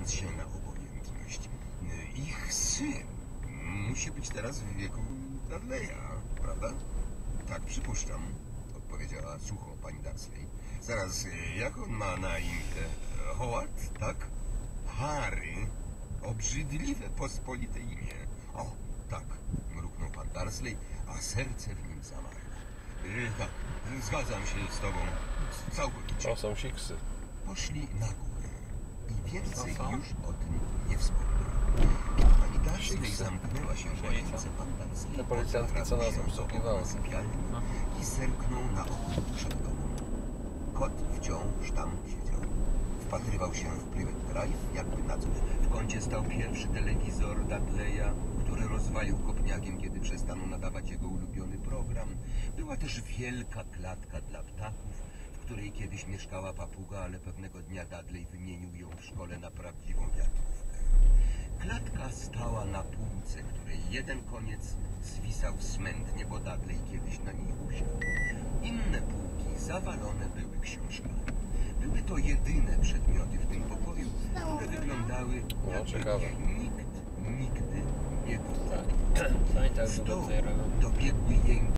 zgadzając się na obojętność. Ich syn musi być teraz w wieku Dudleya, prawda? Tak, przypuszczam, odpowiedziała sucho pani Dursley. Zaraz, jak on ma na imię? Howard, tak? Harry. Obrzydliwe, pospolite imię. O, tak, mruknął pan Dursley, a serce w nim zamarło. Tak, zgadzam się z tobą całkowicie. To są siksy. Poszli na górę i więcej już o tym nie wspomniał. Pani Dursley zamknęła się w łazience, pan Dursley Te policjantki, co nas obsługiwały. I zerknął na okno przed domem. Kot wciąż tam siedział. Wpatrywał się w Private Drive, jakby na coś. W kącie stał pierwszy telewizor Dudleya, który rozwalił kopniakiem, kiedy przestano nadawać jego ulubiony program. Była też wielka klatka dla ptaków, w której kiedyś mieszkała papuga, ale pewnego dnia Dudley wymienił ją w szkole na prawdziwą wiatrówkę. Klatka stała na półce, której jeden koniec zwisał smętnie, bo Dudley kiedyś na niej usiadł. Inne półki zawalone były książkami. Były to jedyne przedmioty w tym pokoju, które wyglądały, jakby ich nikt nigdy nie widział. To i tak Z było dołu tutaj robią. dobiegły jęki